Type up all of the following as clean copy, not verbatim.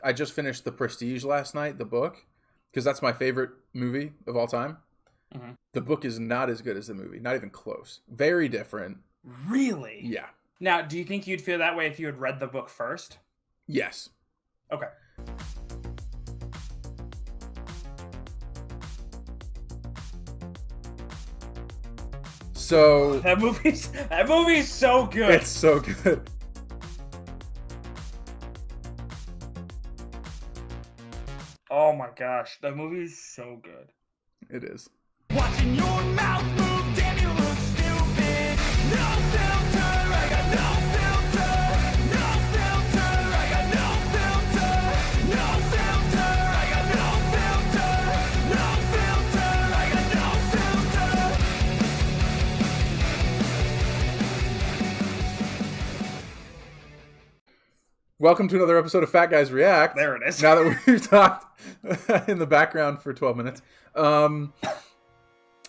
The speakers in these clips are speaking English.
I just finished The Prestige last night, the book, because that's my favorite movie of all time. Mm-hmm. The book is not as good as the movie, not even close. Very different. Really? Yeah. Now, do you think you'd feel that way if you had read the book first? Yes. Okay. So That movie's so good. it's so good. Oh my gosh, that movie's so good. It is. Watching your mouth move, damn you look stupid. No filter, I got no filter. No filter, I got no filter. No filter, I got no filter. No filter, I got no filter. Welcome to another episode of Fat Guys React. There it is. Now that we've talked in the background for 12 minutes.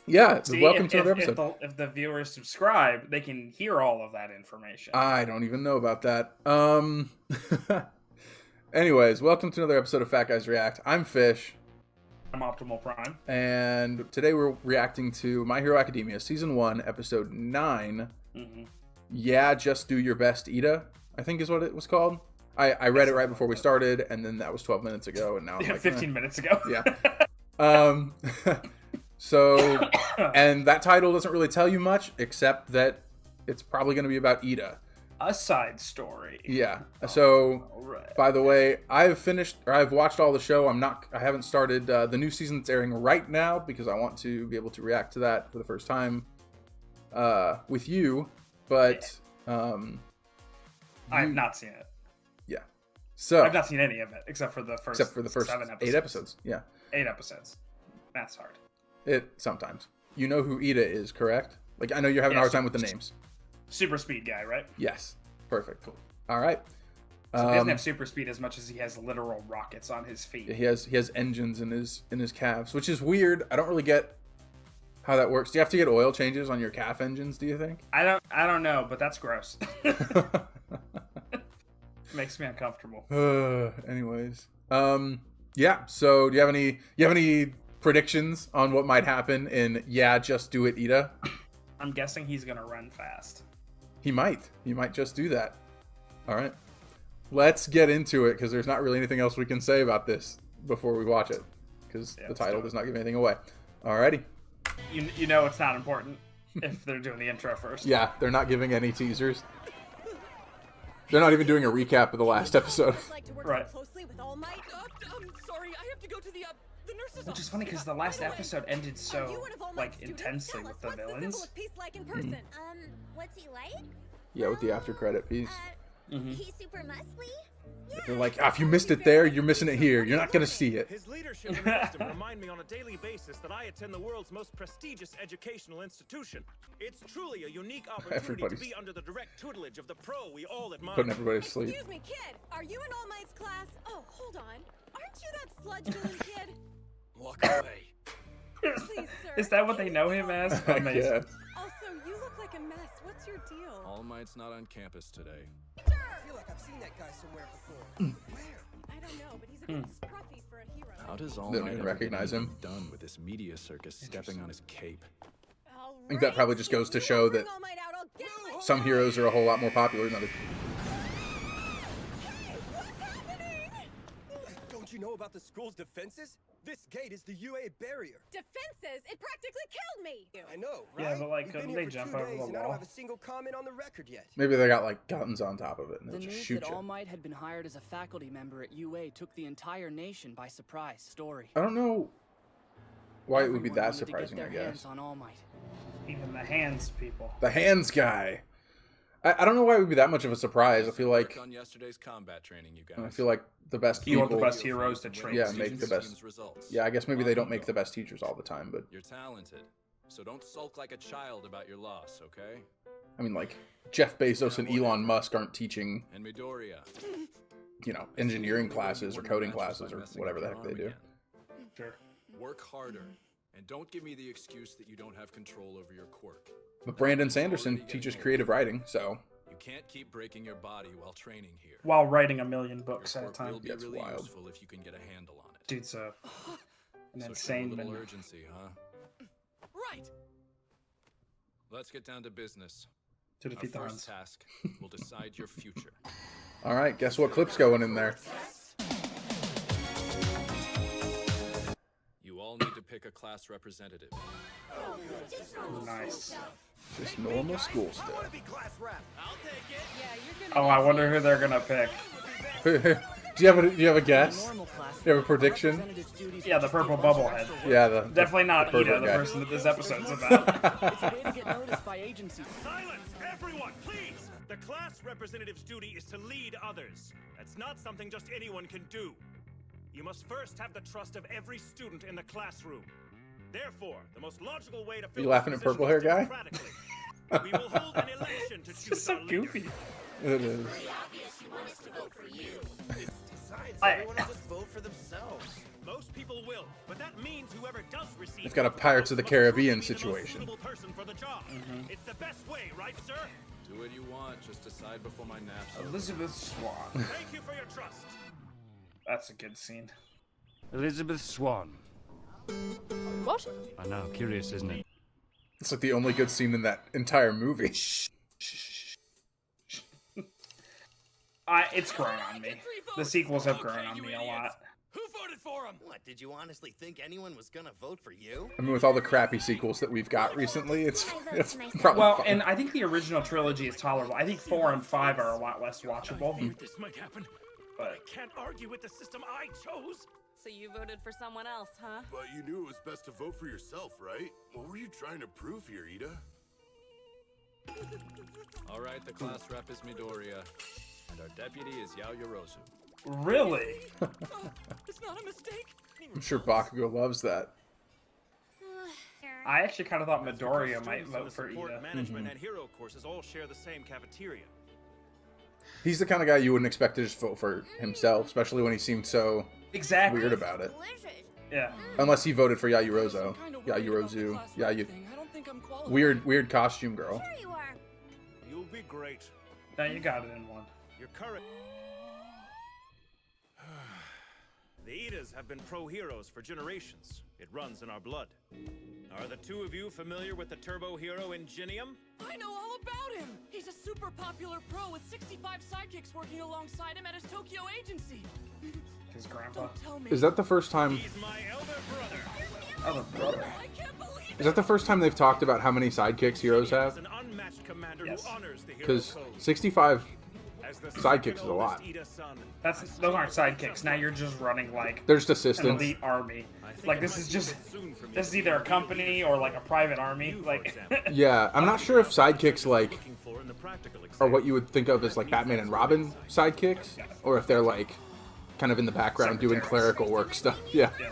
Yeah, See, welcome to another episode. If the viewers subscribe, they can hear all of that information. I don't even know about that. Anyways, welcome to another episode of Fat Guys React. I'm Fish. I'm Optimal Prime. And today we're reacting to My Hero Academia, Season 1, Episode 9. Mm-hmm. Yeah, Just Do Your Best, Iida, I think is what it was called. I read it right before we started, and then that was 12 minutes ago, and now I'm like, 15 minutes ago. Yeah. So, and that title doesn't really tell you much, except that it's probably going to be about Iida. A side story. Yeah. So, Right. by the way, I've watched all the show. I haven't started the new season that's airing right now because I want to be able to react to that for the first time with you. But I have not seen it. Yeah. So I've not seen any of it except for the first 7 episodes. 8 episodes. Yeah. 8 episodes. That's hard. It sometimes. You know who Iida is, correct? Like, I know you're having a hard time with the names. Super speed guy, right? Yes. Perfect. Cool. All right. So he doesn't have super speed as much as he has literal rockets on his feet. He has engines in his calves, which is weird. I don't really get how that works. Do you have to get oil changes on your calf engines, do you think? I don't know, but that's gross. Makes me uncomfortable. Anyways. Yeah, so do you have any predictions on what might happen in Yeah, Just Do It, Iida? I'm guessing he's gonna run fast. He might just do that. All right. Let's get into it because there's not really anything else we can say about this before we watch it because the title does not give anything away. Alrighty. You know it's not important if they're doing the intro first. Yeah, they're not giving any teasers. They're not even doing a recap of the last episode. Right. Sorry, I have to go to the nurse's Which is funny because the last episode ended so intensely with the villains. What's he like? Yeah, with the after credit piece. He's super muscly. They're like, if you missed it there, you're missing it here. You're not gonna see it. His leadership and wisdom remind me on a daily basis that I attend the world's most prestigious educational institution. It's truly a unique opportunity to be under the direct tutelage of the pro we all admire. Putting everybody to sleep. Excuse me, kid. Are you in All Might's class? Oh, hold on. Aren't you that sludge balloon kid? Walk away. Please, sir. Is that what they know him as? Amazing. Yeah. Also, you look like a mess. What's your deal? All Might's not on campus today. I feel like I've seen that guy somewhere before. Where? I don't know, but he's a bit scruffy for a hero. How does All They don't Might even ever recognize get him. done with this media circus stepping on his cape? I think that probably just goes to show that some heroes are a whole lot more popular than others. Don't you know about the school's defenses? This gate is the UA barrier. Defenses? It practically killed me! I know, Yeah, right? but, like, We've been couldn't here they for jump 2 over the days, and I don't wall? have a single comment on the record yet. Maybe they got like guns on top of it and The they'll just news shoot that All you. Might had been hired as a faculty member at UA took the entire nation by surprise. Story. I don't know why it would be Everyone that wanted to get surprising, I their guess. hands on All Might. Even the hands people. The hands guy. I don't know why it would be that much of a surprise. I feel like Work on yesterday's combat training, you guys. I feel like the best You want people. the best heroes to train Yeah, students. make the best. Results. Yeah, I guess maybe they don't make the best teachers all the time, but You're talented, so don't sulk like a child about your loss, okay? I mean, like Jeff Bezos and Elon Musk aren't teaching, And Midoriya. engineering classes or coding classes or whatever the heck they do. Sure. Work harder, and don't give me the excuse that you don't have control over your quirk. But Brandon Sanderson teaches creative writing, so You can't keep breaking your body while training here. While writing a million books Your at a quirk time. will be That's really wild. useful if you can get a handle on it. Dude's an So insane show a little man. urgency, huh? Right. Let's get down to business. To Our defeat the first Huns. task will decide your future. All right, guess what clip's going in there? You all need to pick a class representative. Nice. Just normal school stuff. Be class rep. Yeah, you're gonna Oh, I wonder who they're gonna pick. Do you have a guess? Normal class. You have a prediction? Representative's duties Yeah, the purple bubblehead. Yeah, Definitely not the Iida, pervert the guy. person that this episode's about. It's a way to get noticed by agencies. Silence, everyone, please! The class representative's duty is to lead others. That's not something just anyone can do. You must first have the trust of every student in the classroom. Therefore, the most logical way to fill You laughing this at purple position hair is guy? democratically. We will hold an election to It's choose just so our leader. goofy. It is. Besides, I- everyone will just vote for themselves. Most people will, but that means whoever does receive They've got a votes Pirates of the must Caribbean be the most situation. suitable person for the job. It's the best way, right, sir? Do what you want, just decide before my nap's over. Elizabeth Swan. Thank you for your trust. That's a good scene. Elizabeth Swan. What? I know, curious, isn't it? It's like the only good scene in that entire movie. It's grown on me. The sequels have grown on me a lot. Who voted for him? What, did you honestly think anyone was gonna vote for you? I mean, with all the crappy sequels that we've got recently, it's probably Well, fine. and I think the original trilogy is tolerable. I think 4 and 5 are a lot less watchable. This might happen, but I can't argue with the system I chose. So you voted for someone else, huh? But you knew it was best to vote for yourself, right? What were you trying to prove here, Iida? All right, the class rep is Midoriya, and our deputy is Yao Yorozu. Really? It's not a mistake. I'm sure Bakugo loves that. I actually kind of thought Midoriya Because might students in vote the for support, Iida. management, and hero courses all share the same cafeteria. He's the kind of guy you wouldn't expect to just vote for himself, especially when he seemed so Exactly. weird about it. Delicious. Yeah. Unless he voted for Yayurozo. Some kind of worried about the Yayurozu. class Yeah, rep you thing. I don't think I'm qualified. weird costume girl. There you are. You'll be great. No, you got it in one. Your current. The Iidas have been pro heroes for generations. It runs in our blood. Are the two of you familiar with the turbo hero Ingenium? I know all about him. He's a super popular pro with 65 sidekicks working alongside him at his Tokyo agency. His grandpa. Don't tell me. Is that the first time? He's my elder brother. Oh, the brother. I can't believe Is that the first time they've talked about how many sidekicks heroes He's have? an unmatched commander Yes. who honors the hero Because code. 65. As the sidekicks is a second lot. oldest Iida son, Those aren't sidekicks. Now you're just running like They're just an assistants. elite army. I think Like it this might is be just a bit soon for me this is to either a reveal company or like a private army. you, for Like example. Yeah, I'm not sure if sidekicks like Looking for in the practical are what exam. you would think of as like Batman and Robin sidekicks, or if they're like kind of in the background doing Secretaries. clerical work stuff. Yeah. Yeah.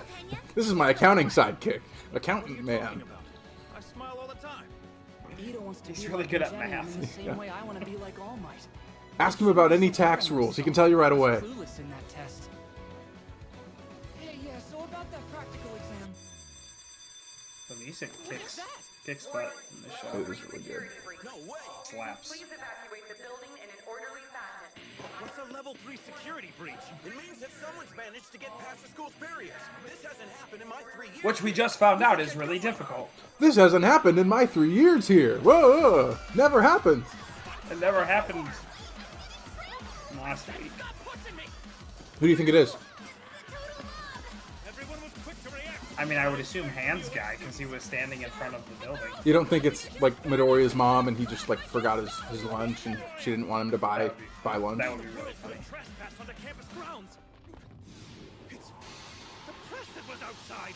This is my accounting sidekick, accountant man. Talking about. I smile all the time. Iida wants to He's be really like good at Ingenium math. in the same Yeah. way I want to be like All Might. Ask him about any tax rules. He can tell you right away. Clueless in that test. Hey, yeah. So about that practical exam. The music What is that? kicks butt in this show. It is really good. No way. Slaps. evacuate the building in an orderly fashion. What's a level 3 security breach? It means that someone's managed to get past the school's barriers. This hasn't happened in my 3 years. Which we just found out is really difficult. This hasn't happened in my 3 years here. Whoa, never happened. It never happened last week. Who do you think it is? Everyone was quick to react. I mean, I would assume Hands guy because he was standing in front of the building. You don't think it's like Midoriya's mom and he just like forgot his lunch and she didn't want him to buy lunch? That would be really funny. Trespass on the campus grounds. It's the press that was outside.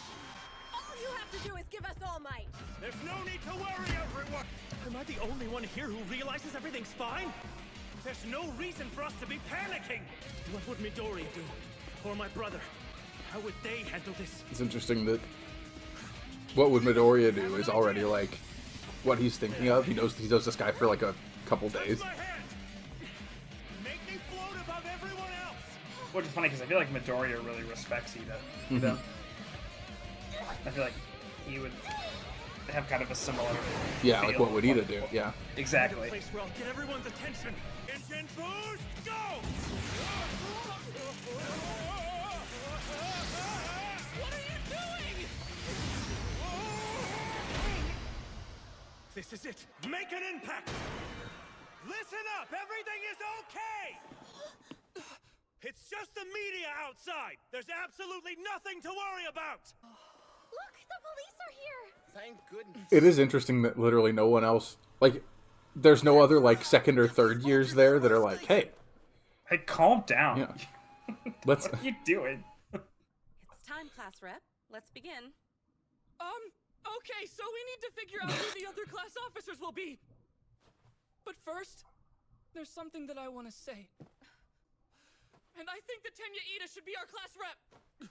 All you have to do is give us All Might. There's no need to worry, everyone. Am I the only one here who realizes everything's fine? There's no reason for us to be panicking. What would Midoriya do? Or my brother? How would they handle this? It's interesting that what would Midoriya do is already like what he's thinking of. He knows this guy for like a couple days. My hand. Make me float above everyone else. Which is funny because I feel like Midoriya really respects Iida. You know? I feel like he would have kind of a similar. Yeah, like feel. what would Iida do? Yeah. Exactly. Place where I'll get everyone's attention. Engine boost, go! What are you doing? This is it. Make an impact. Listen up. Everything is okay. It's just the media outside. There's absolutely nothing to worry about. Look, the police are here. Thank goodness. It is interesting that literally no one else, like, there's no other, like, second or third years there that are like, hey. Hey, calm down. Yeah. Let's. What are you doing? It's time, class rep. Let's begin. Okay, so we need to figure out who the other class officers will be. But first, there's something that I want to say. And I think that Iida should be our class rep.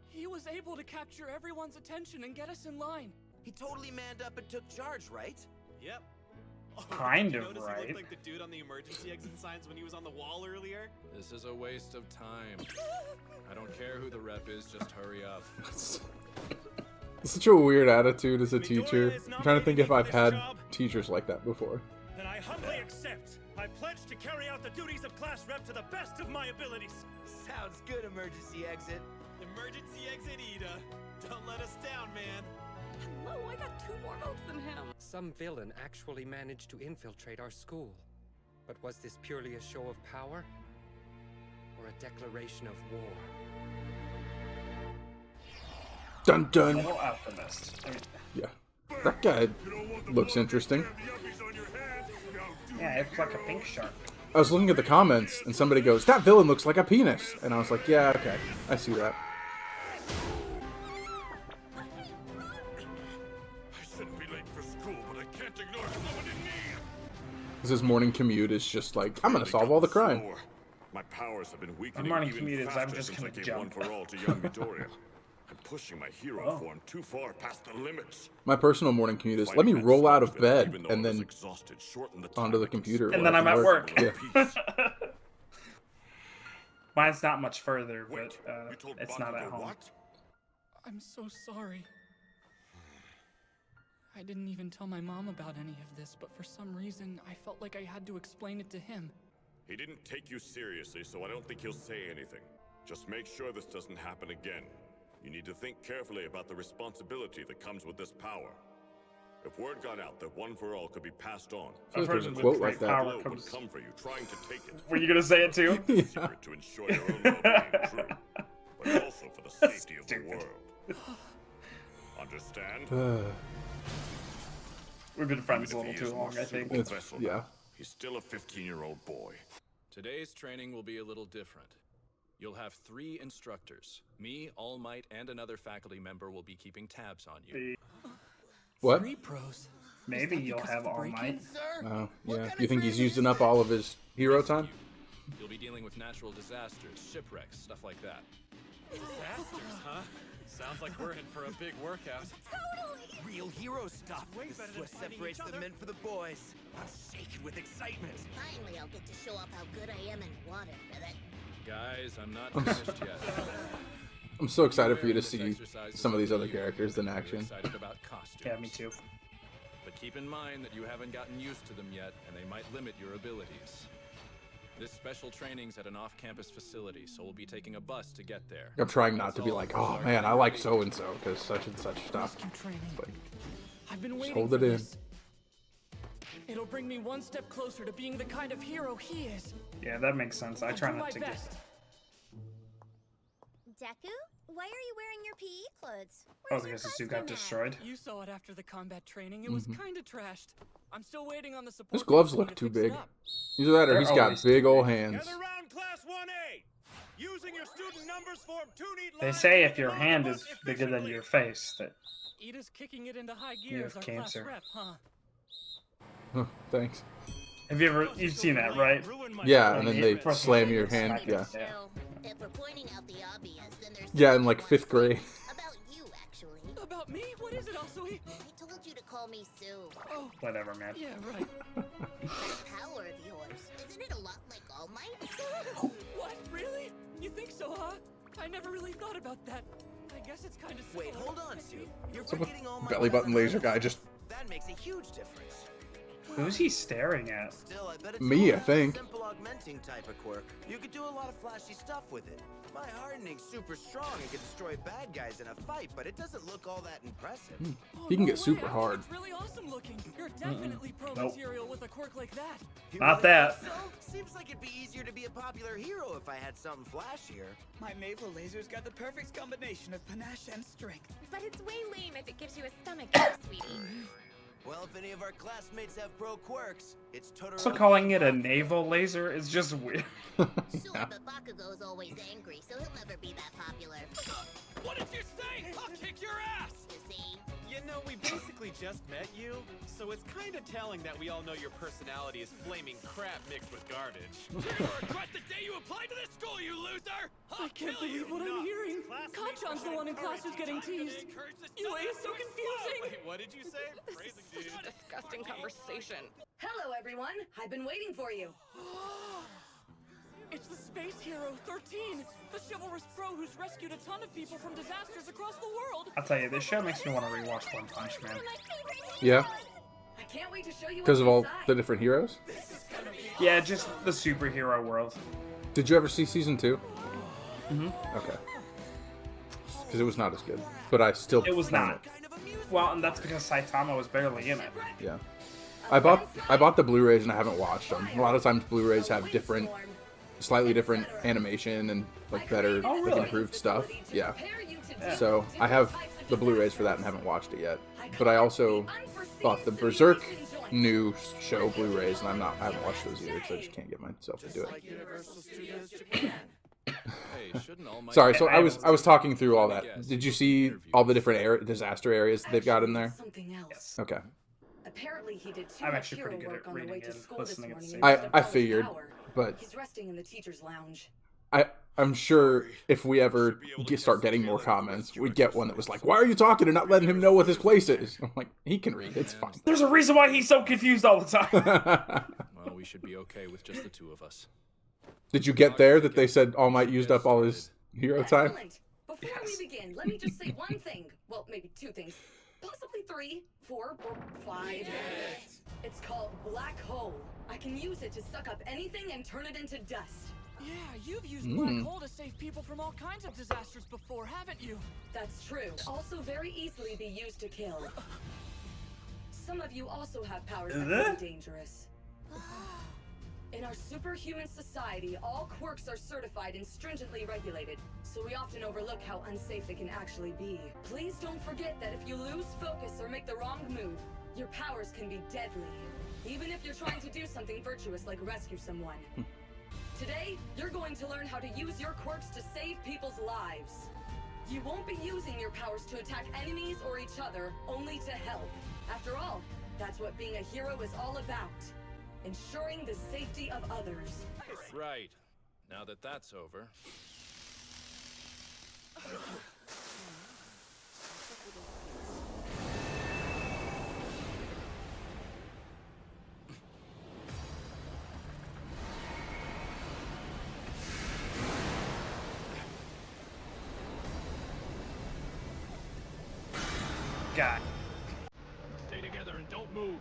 He was able to capture everyone's attention and get us in line. He totally manned up and took charge, right? Yep. Kind did you of notice right. He looked like the dude on the emergency exit signs when he was on the wall earlier. This is a waste of time. I don't care who the rep is, just hurry up. Such a weird attitude as a teacher. I'm trying to think if I've had teachers like that before. Then I humbly accept. I pledge to carry out the duties of class rep to the best of my abilities. Sounds good, emergency exit. Emergency exit, Iida. Don't let us down, man. Hello, I got 2 more votes than him. Some villain actually managed to infiltrate our school. But was this purely a show of power? Or a declaration of war? Dun dun. Little Alchemist. Yeah. That guy looks interesting. Yeah, it's like a pink shark. I was looking at the comments and somebody goes, "That villain looks like a penis." And I was like, yeah, okay. I see that. I shouldn't be late for school, but I can't ignore someone in need. His morning commute is just like, I'm gonna solve all the crime. My powers have been weakening morning even commute is, faster I'm just since gonna I gave jump. one for all to young Midoriya. I'm pushing my hero Oh. form too far past the limits. My personal morning commute is, let me roll out of bed and then onto the computer. And then I'm at work. Yeah. Mine's not much further, but it's not at home. I'm so sorry. I didn't even tell my mom about any of this, but for some reason, I felt like I had to explain it to him. He didn't take you seriously, so I don't think he'll say anything. Just make sure this doesn't happen again. You need to think carefully about the responsibility that comes with this power. If word got out that One for All could be passed on, I've heard a with quote great like that. power would comes. come for you, trying to take it. Were you gonna say it too? The secret to ensure your own well-being, true, but also for the safety of the world. Understand? We've been friends a little too long, I think. Yeah. He's still a 15-year-old boy. Today's training will be a little different. You'll have 3 instructors. Me, All Might, and another faculty member will be keeping tabs on you. What? 3 pros. Maybe you'll have All Might. Oh, yeah. You think he's using up all of his hero time? You'll be dealing with natural disasters, shipwrecks, stuff like that. Disasters, huh? Sounds like we're in for a big workout. Real hero stuff. This better is than what fighting separates each the other. men for the boys. I'm shaking with excitement. Finally, I'll get to show off how good I am in water. Guys, I'm not finished yet. I'm so excited for you to see some of these other characters in action. Excited about costumes. Yeah, me too. But keep in mind that you haven't gotten used to them yet, and they might limit your abilities. This special training's at an off-campus facility, so we'll be taking a bus to get there. I'm trying not to be like, oh man, I like so and so because such and such stuff. Like, I've been just waiting hold for it in. this. It'll bring me one step closer to being the kind of hero he is. Yeah, that makes sense. I I'll try do not my to best. Deku, why are you wearing your PE clothes? Oh, because the suit got destroyed. You saw it after the combat training. It was kind of trashed. I'm still waiting on the support. His gloves company look to too fix it big. up. Either that or They're he's got always big too old big. hands. Gather round class 1A. Using your student numbers form 2 neat They lines say and if your round hand the is bus bigger than efficiently. your face, that Iida's kicking it into high You gear have as our cancer. class rep, huh? Oh, thanks. have you ever you've seen that, right? Yeah, and then Yeah, they press slam it. your hand. Yeah. If we're pointing out the obvious, then there's Yeah, in like 5th grade. about you, actually. About me? What is it, Asui? I told you to call me Sue. Oh, Whatever, man. yeah, right. That power of yours, isn't it a lot like All Might? What? Really? You think so, huh? I never really thought about that. I guess it's kind of Wait, hold on, Sue. You're What's up with forgetting all my belly button laser guy? Just That makes a huge difference. Who's he staring at? Still, I bet it's Me, not I think. a simple augmenting type of quirk. You could do a lot of flashy stuff with it. My hardening's super strong and can destroy bad guys in a fight, but it doesn't look all that impressive. he can get super hard. It's really awesome looking. You're definitely pro Nope. material with a quirk like that. You Not really that. think So? Seems like it'd be easier to be a popular hero if I had something flashier. My naval laser's got the perfect combination of panache and strength. But it's way lame if it gives you a stomach, sweetie. Well, if any of our classmates have pro quirks, it's totally. So calling it a naval laser is just weird. Sure, but Bakugo's always angry, so he'll never be that popular. What did you say? I'll kick your ass! You see? You know, we basically just met you, so it's kind of telling that we all know your personality is flaming crap mixed with garbage. You're gonna regret the day you applied to this school, you loser! I can't believe what I'm hearing. Kanchan's the one in class who's getting teased. UA is so confusing. Wait, what did you say? Crazy dude. Disgusting conversation. Hello, everyone. I've been waiting for you. It's the space hero 13, the chivalrous pro who's rescued a ton of people from disasters across the world. I'll tell you, this show makes me want to rewatch One Punch Man. Yeah, I can't wait to show you because of all what's the inside. different heroes. Yeah, just the superhero world. Did you ever see season 2? Mm-hmm. Okay. Because it was not as good, but I still. It was own not. Well, and that's because Saitama was barely in it. Yeah. I bought the Blu-rays and I haven't watched them. A lot of times Blu-rays have different, slightly different animation and like better, Oh, like really? improved stuff. Yeah. So I have the Blu-rays for that and haven't watched it yet. But I also bought the Berserk new show Blu-rays and I haven't watched those either because I just can't get myself to do it. Hey, shouldn't All Might Sorry, so I was talking through all that. Did you see all the different disaster areas they've got in there? Something else. Okay. Apparently, he did too I'm much actually hero pretty good work at on the way reading to and school this listening at the morning. same instead of I all his figured, power. but He's resting in the teacher's lounge. I'm sure if we ever start getting more comments, we'd get one that was like, "Why are you talking and not letting him know what this place is?" I'm like, he can read. It's fine. There's a reason why he's so confused all the time. Well, we should be okay with just the two of us. Did you get there that they said All Might used up all his hero time? Excellent. Before we begin, let me just say one thing. Well, maybe two things. Possibly 3, 4, or 5. It's called Black Hole. I can use it to suck up anything and turn it into dust. Yeah, you've used black hole to save people from all kinds of disasters before, haven't you? That's true. Also very easily be used to kill. Some of you also have powers that can be dangerous. In our superhuman society, all quirks are certified and stringently regulated, so we often overlook how unsafe they can actually be. Please don't forget that if you lose focus or make the wrong move, your powers can be deadly, even if you're trying to do something virtuous like rescue someone. Today, you're going to learn how to use your quirks to save people's lives. You won't be using your powers to attack enemies or each other, only to help. After all, that's what being a hero is all about. Ensuring the safety of others. Right. Now that that's over. God. Stay together and don't move.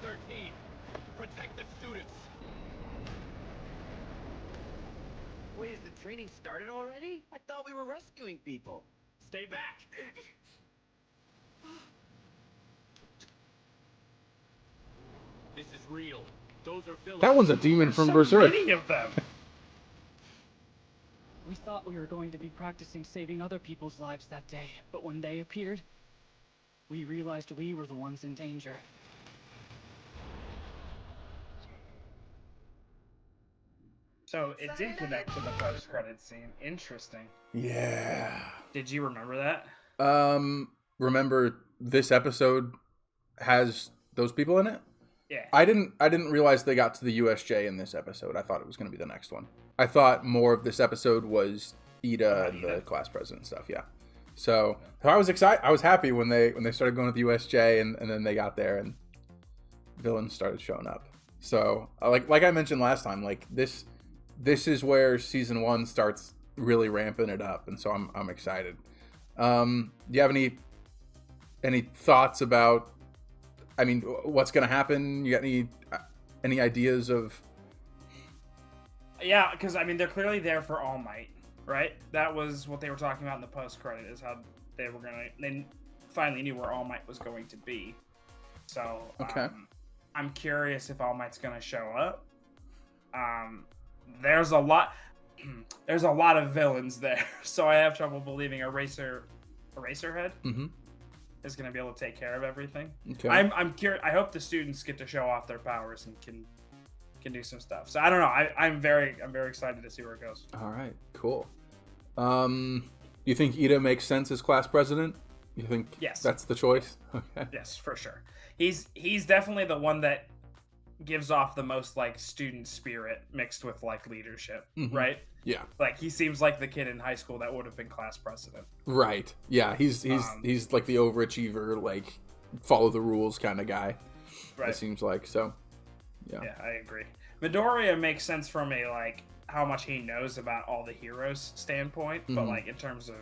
13. Protect the students. Wait, is the training started already? I thought we were rescuing people. Stay back. This is real. Those are villains. That one's a demon from So Berserk. many of them. We thought we were going to be practicing saving other people's lives that day, but when they appeared, we realized we were the ones in danger. So it did connect to the post-credit scene. Interesting. Yeah. Did you remember that? Remember this episode has those people in it? Yeah. I didn't realize they got to the USJ in this episode. I thought it was going to be the next one. I thought more of this episode was Iida and the class president stuff. Yeah. So I was excited. I was happy when they started going to the USJ and then they got there and villains started showing up. So like I mentioned last time, like this is where season 1 starts really ramping it up, and so I'm excited. Do you have any thoughts about? I mean, what's going to happen? You got any ideas of? Yeah, because I mean, they're clearly there for All Might, right? That was what they were talking about in the post credit, is how they finally knew where All Might was going to be. So Okay. I'm curious if All Might's going to show up. There's a lot of villains there, so I have trouble believing Eraserhead Mm-hmm. is going to be able to take care of everything. Okay. I'm curious. I hope the students get to show off their powers and can do some stuff. So I don't know. I'm very excited to see where it goes. All right, cool. Do you think Iida makes sense as class president? You think Yes. that's the choice? Okay. Yes, for sure. He's definitely the one that gives off the most like student spirit mixed with like leadership, Mhm. right? Yeah. Like he seems like the kid in high school that would have been class president. Right. Yeah. He's like the overachiever, like follow the rules kind of guy. Right. It seems like so. Yeah. Yeah, I agree. Midoriya makes sense from a like how much he knows about all the heroes standpoint, but Mhm. like in terms of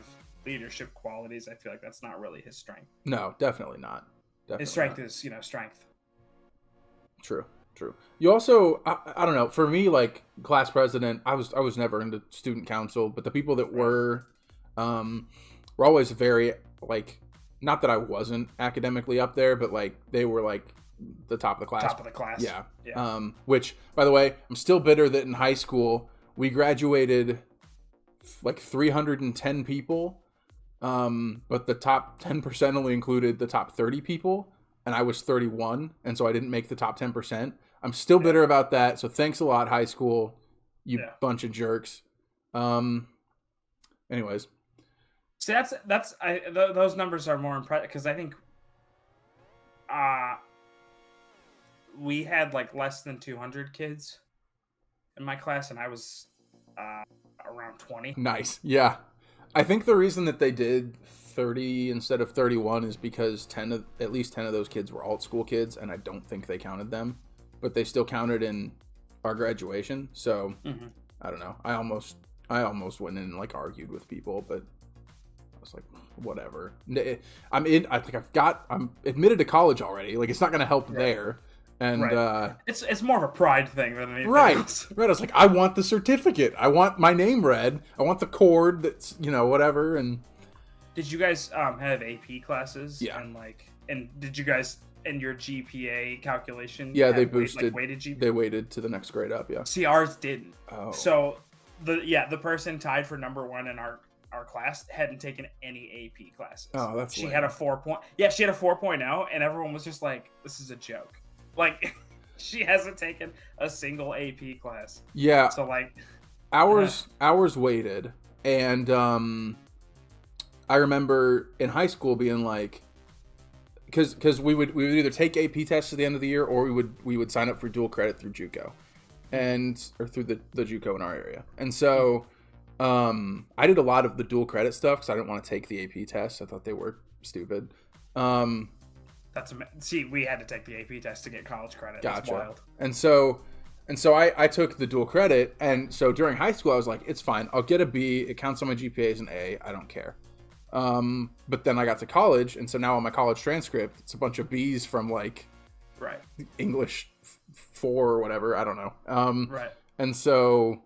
leadership qualities, I feel like that's not really his strength. No, definitely not. Definitely His strength not. is, strength. True. You also, I don't know. For me, like class president, I was never into student council, but the people that were always very like, not that I wasn't academically up there, but like they were like the top of the class. Top of the class. Yeah. Yeah. Which, by the way, I'm still bitter that in high school we graduated like 310 people, but the top 10% only included the top 30 people, and I was 31, and so I didn't make the top 10%. I'm still bitter about that. So thanks a lot, high school, you bunch of jerks. Anyways. See, those numbers are more impressive because I think we had like less than 200 kids in my class, and I was around 20. Nice. Yeah. I think the reason that they did 30 instead of 31 is because at least 10 of those kids were alt school kids, and I don't think they counted them, but they still counted in our graduation. So I don't know. I almost went in and like argued with people, but I was like, whatever. I'm admitted to college already. Like it's not going to help there. And it's more of a pride thing than anything else. Right. I was like, I want the certificate. I want my name read. I want the cord that's, whatever. And did you guys have AP classes? Yeah. And did you guys in your GPA calculation? Yeah, they boosted. Weighted GPA? They weighted to the next grade up. Yeah. See, ours didn't. Oh. So the person tied for number one in our class hadn't taken any AP classes. Oh, that's she lame. had a 4.0, and everyone was just like, "This is a joke." Like, she hasn't taken a single AP class. Yeah. So like, ours weighted, and I remember in high school being like, because we would either take AP tests at the end of the year, or we would sign up for dual credit through JUCO, or through the JUCO in our area, and so I did a lot of the dual credit stuff because I didn't want to take the AP tests. I thought they were stupid. We had to take the AP test to get college credit. Gotcha. That's wild. And so I took the dual credit, and so during high school I was like, it's fine, I'll get a B, it counts on my GPA as an A, I don't care. But then I got to college, and so now on my college transcript it's a bunch of B's from like English 4 or whatever, I don't know. And so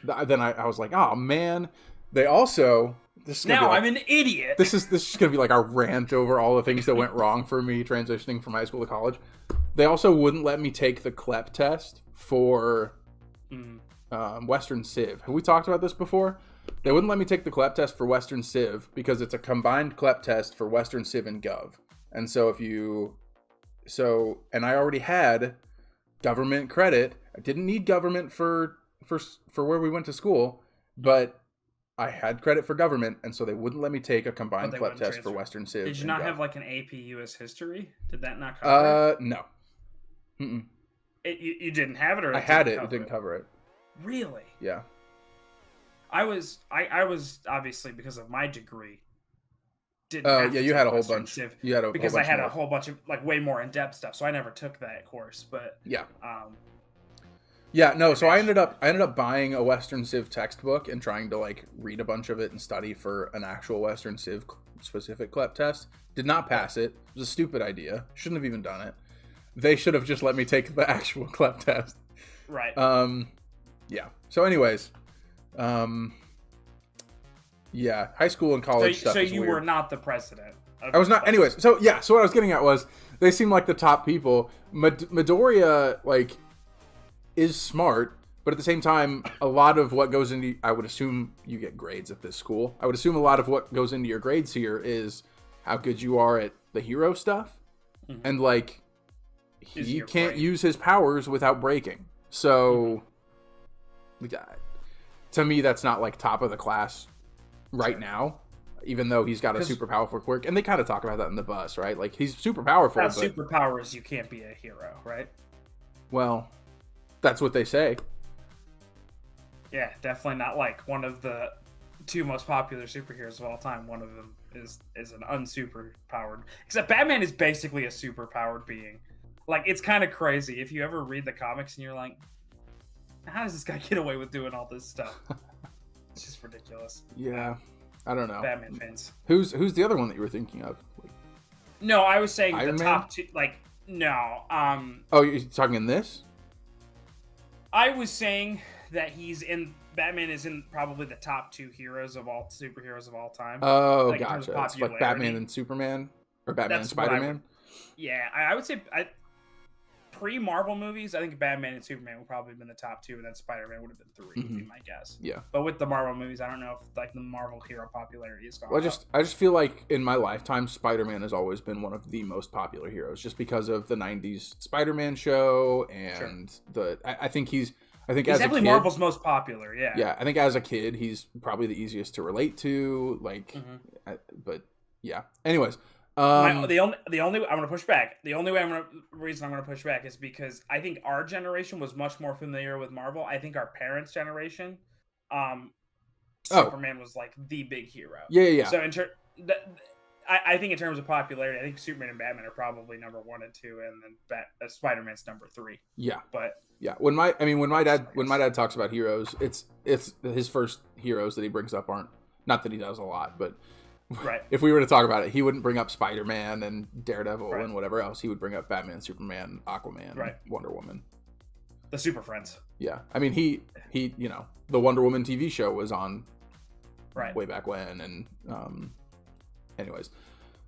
then I was like, oh man, they also I'm an idiot. This is gonna be like our rant over all the things that went wrong for me transitioning from high school to college. They also wouldn't let me take the CLEP test for Western Civ. Have we talked about this before? They wouldn't let me take the CLEP test for Western Civ because it's a combined CLEP test for Western Civ and Gov. And so and I already had government credit. I didn't need government for where we went to school, but I had credit for government, and so they wouldn't let me take a combined CLEP test for Western Civ. Did you not have like an AP US history? Did that not cover it? No. Mm-mm. You didn't have it, or I had it. It didn't cover it. Really? Yeah. I was obviously, because of my degree. You had a whole bunch. You had a because whole I bunch had more. a whole bunch of like way more in depth stuff, so I never took that course. But yeah. Yeah, no, so I ended up buying a Western Civ textbook and trying to like read a bunch of it and study for an actual Western Civ specific CLEP test. Did not pass it. It was a stupid idea. Shouldn't have even done it. They should have just let me take the actual CLEP test. Right. Yeah. So anyways, yeah, high school and college stuff. So is you weird. were not the president. I was not. Anyways, so yeah. So what I was getting at was they seem like the top people. Midoriya like is smart, but at the same time, a lot of what goes into, I would assume you get grades at this school. I would assume a lot of what goes into your grades here is how good you are at the hero stuff, and like he can't use his powers without breaking. So to me, that's not like top of the class right now. Even though he's got a super powerful quirk, and they kind of talk about that in the bus, right? Like he's super powerful. Without superpowers, you can't be a hero, right? Well, that's what they say. Yeah, definitely not like one of the 2 most popular superheroes of all time. One of them is an unsuper powered. Except Batman is basically a super powered being. Like it's kind of crazy if you ever read the comics and you're like, how does this guy get away with doing all this stuff? It's just ridiculous. Yeah. I don't know. Batman fans. Who's the other one that you were thinking of? Like, no, I was saying Iron the Man? top 2. Like no. Oh, you're talking in this? I was saying that Batman is in probably the top 2 heroes of all superheroes of all time. Oh, like, gotcha. It's like Batman and Superman, or Batman and Spider-Man. Yeah, I would say pre-Marvel movies, I think Batman and Superman would probably have been the top 2, and then Spider-Man would have been 3, would be my guess. Yeah. But with the Marvel movies, I don't know if like the Marvel hero popularity is gone. Well, I just feel like in my lifetime, Spider-Man has always been one of the most popular heroes, just because of the '90s Spider-Man show and I think he's definitely as a kid, Marvel's most popular. Yeah. Yeah, I think as a kid, he's probably the easiest to relate to. Like, but yeah. Anyways. The only I'm gonna push back. The only reason I'm gonna push back is because I think our generation was much more familiar with Marvel. I think our parents' generation, Superman was like the big hero. Yeah. So I think in terms of popularity, I think Superman and Batman are probably number 1 and 2, and then Spider-Man's number 3. Yeah. But yeah, when my dad talks about heroes, it's his first heroes that he brings up aren't, not that he does a lot, but. Right. If we were to talk about it, he wouldn't bring up Spider-Man and Daredevil and whatever else. He would bring up Batman, Superman, Aquaman, Wonder Woman. The Super Friends. Yeah. I mean, he the Wonder Woman TV show was on way back when. And anyways.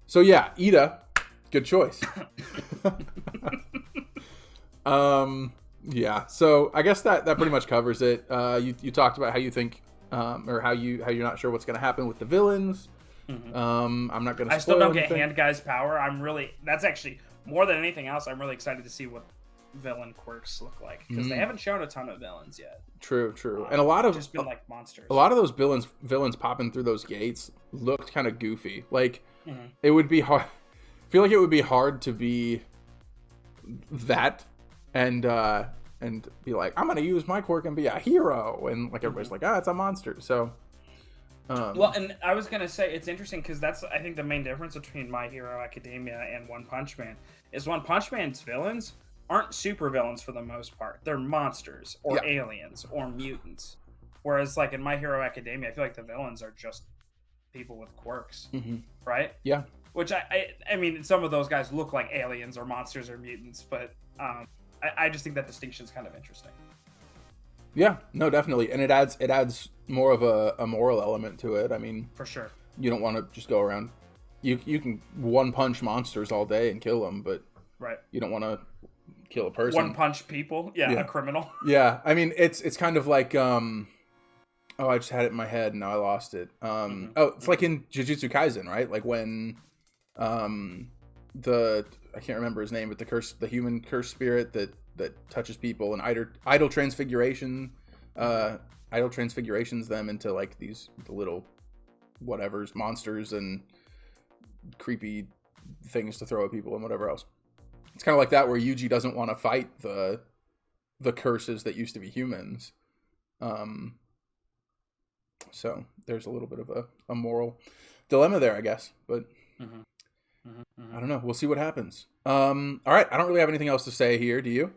So yeah, Iida, good choice. Yeah. So I guess that pretty much covers it. You talked about how you think or how you're not sure what's going to happen with the villains. I'm not gonna. I still don't get Hand Guy's power. That's actually more than anything else. I'm really excited to see what villain quirks look like, because they haven't shown a ton of villains yet. True, and a lot of just been like monsters. A lot of those villains popping through those gates looked kind of goofy. Like it would be hard. I feel like it would be hard to be that and be like, I'm gonna use my quirk and be a hero, and like everybody's like, it's a monster. So. Well, and I was gonna say it's interesting because that's, I think, the main difference between My Hero Academia and One Punch Man is One Punch Man's villains aren't super villains for the most part. They're monsters or aliens or mutants. Whereas, like in My Hero Academia, I feel like the villains are just people with quirks, right? Yeah. Which I mean, some of those guys look like aliens or monsters or mutants, but I just think that distinction is kind of interesting. Yeah, no, definitely, and it adds more of a moral element to it. I mean, for sure, you don't want to just go around. You can one punch monsters all day and kill them, but you don't want to kill a person. One punch people, a criminal. Yeah, I mean, it's kind of like I just had it in my head and now I lost it. It's like in Jujutsu Kaisen, right? Like when I can't remember his name, but the human curse spirit that touches people and idle transfigurations them into like the little whatevers, monsters and creepy things to throw at people and whatever else. It's kind of like that, where Yuji doesn't want to fight the curses that used to be humans. So there's a little bit of a moral dilemma there, I guess, but I don't know. We'll see what happens. All right. I don't really have anything else to say here. Do you?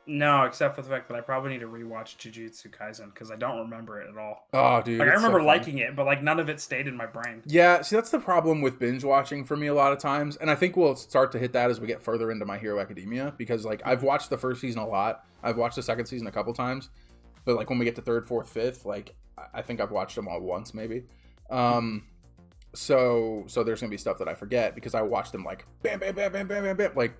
No, except for the fact that I probably need to rewatch Jujutsu Kaisen because I don't remember it at all. Oh, dude. Like, I it's so remember fun. liking it, but like none of it stayed in my brain. Yeah, see, that's the problem with binge watching for me a lot of times. And I think we'll start to hit that as we get further into My Hero Academia. Because, like, I've watched the first season a lot. I've watched the second season a couple times. But, like, when we get to third, fourth, fifth, like, I think I've watched them all once, maybe. So there's going to be stuff that I forget because I watched them, like, bam, bam, bam, bam, bam, bam, bam. Like,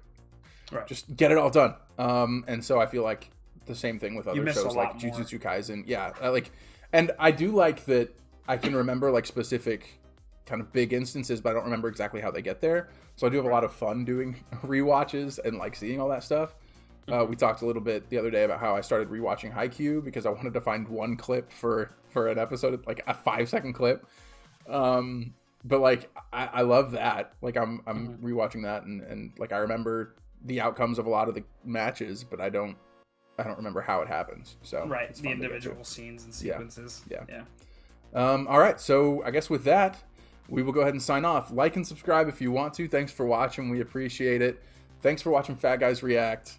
just get it all done. And so I feel like the same thing with other shows like Jujutsu Kaisen. Yeah, and I do like that I can remember like specific kind of big instances, but I don't remember exactly how they get there. So I do have a lot of fun doing rewatches and like seeing all that stuff. We talked a little bit the other day about how I started rewatching Haikyuu because I wanted to find one clip for an episode, like a 5-second clip. But like I love that. Like I'm rewatching that and like I remember the outcomes of a lot of the matches, but I don't remember how it happens. So the individual scenes and sequences. Yeah. All right, so I guess with that, we will go ahead and sign off. Like and subscribe if you want to. Thanks for watching. We appreciate it. Thanks for watching Fat Guys React.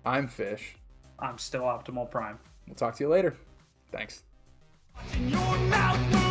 I'm Fish. I'm still Optimal Prime. We'll talk to you later. Thanks. Your mouth